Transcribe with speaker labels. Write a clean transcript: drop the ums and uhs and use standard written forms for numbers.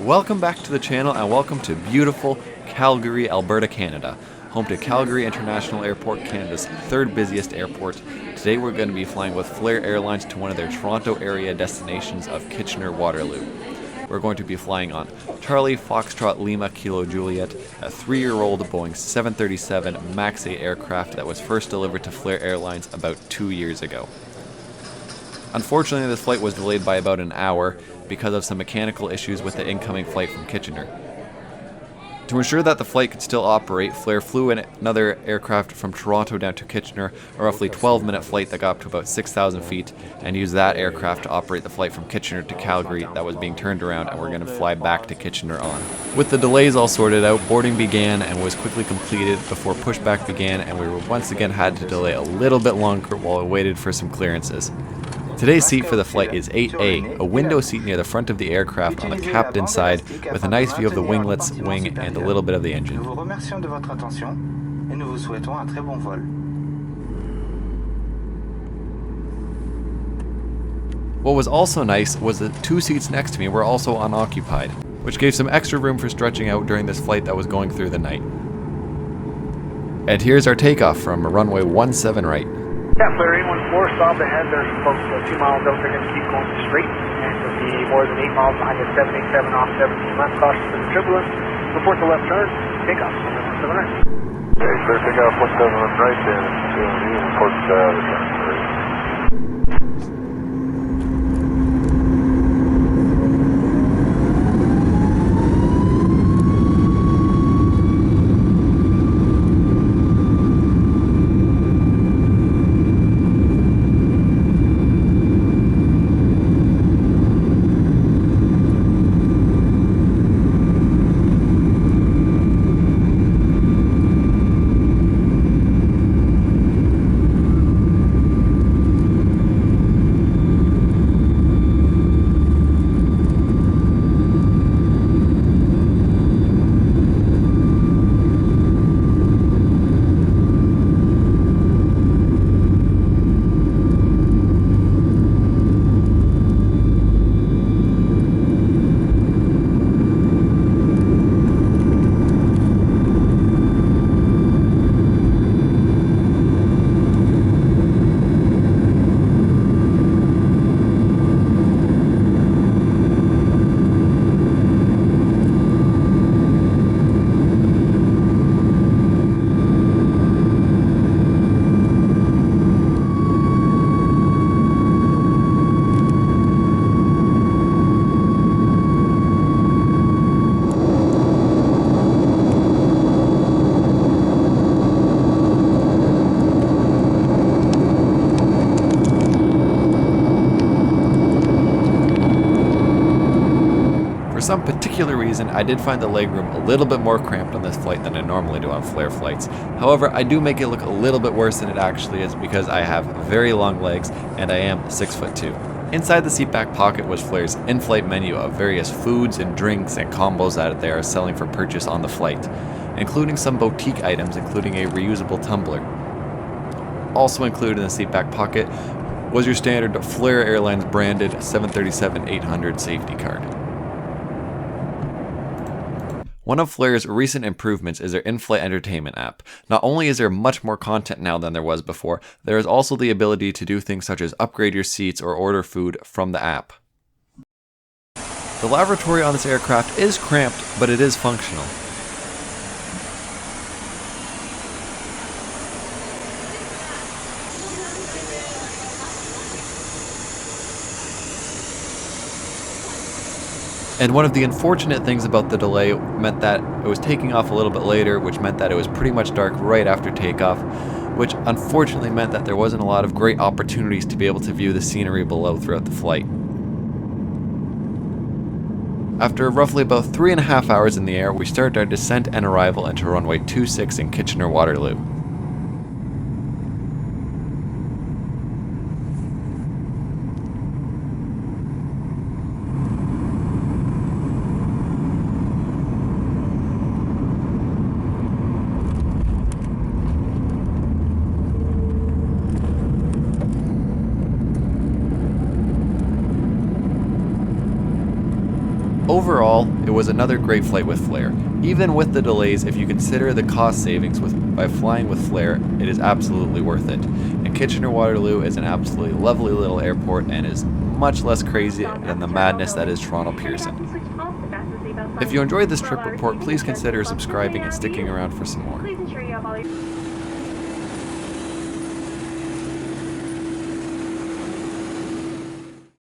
Speaker 1: Welcome back to the channel and welcome to beautiful Calgary, Alberta, Canada, home to Calgary International Airport, Canada's third busiest airport. Today we're going to be flying with Flair Airlines to one of their Toronto area destinations of Kitchener-Waterloo. We're going to be flying on Charlie Foxtrot Lima Kilo Juliet, a 3-year-old Boeing 737 Max-8 aircraft that was first delivered to Flair Airlines about 2 years ago. Unfortunately, this flight was delayed by about an hour because of some mechanical issues with the incoming flight from Kitchener. To ensure that the flight could still operate, Flair flew another aircraft from Toronto down to Kitchener, a roughly 12-minute flight that got up to about 6,000 feet, and used that aircraft to operate the flight from Kitchener to Calgary that was being turned around, and we're going to fly back to Kitchener on. With the delays all sorted out, boarding began and was quickly completed before pushback began, and we once again had to delay a little bit longer while we waited for some clearances. Today's seat for the flight is 8A, a window seat near the front of the aircraft on the captain's side with a nice view of the winglets, wing, and a little bit of the engine. What was also nice was that 2 seats next to me were also unoccupied, which gave some extra room for stretching out during this flight that was going through the night. And here's our takeoff from runway 17 right.
Speaker 2: Yeah, Flair 814, stop ahead. There's folks 2 miles out. They're going to keep going straight. And you'll be more than 8 miles behind the 787 off 17 left. Caution for the turbulence. Report the left turn. Takeoff. 17 right.
Speaker 3: Okay, Flair, takeoff 17 right and report the turn.
Speaker 1: For some particular reason, I did find the legroom a little bit more cramped on this flight than I normally do on Flair flights. However, I do make it look a little bit worse than it actually is because I have very long legs and I am 6'2". Inside the seatback pocket was Flair's in-flight menu of various foods and drinks and combos that they are selling for purchase on the flight, including some boutique items including a reusable tumbler. Also included in the seatback pocket was your standard Flair Airlines branded 737-800 safety card. One of Flair's recent improvements is their in-flight entertainment app. Not only is there much more content now than there was before, there is also the ability to do things such as upgrade your seats or order food from the app. The lavatory on this aircraft is cramped, but it is functional. And one of the unfortunate things about the delay meant that it was taking off a little bit later, which meant that it was pretty much dark right after takeoff, which unfortunately meant that there wasn't a lot of great opportunities to be able to view the scenery below throughout the flight. After roughly about 3.5 hours in the air, we started our descent and arrival into runway 26 in Kitchener-Waterloo. Overall, it was another great flight with Flair. Even with the delays, if you consider the cost savings by flying with Flair, it is absolutely worth it. And Kitchener-Waterloo is an absolutely lovely little airport and is much less crazy than the madness that is Toronto Pearson. If you enjoyed this trip report, please consider subscribing and sticking around for some more.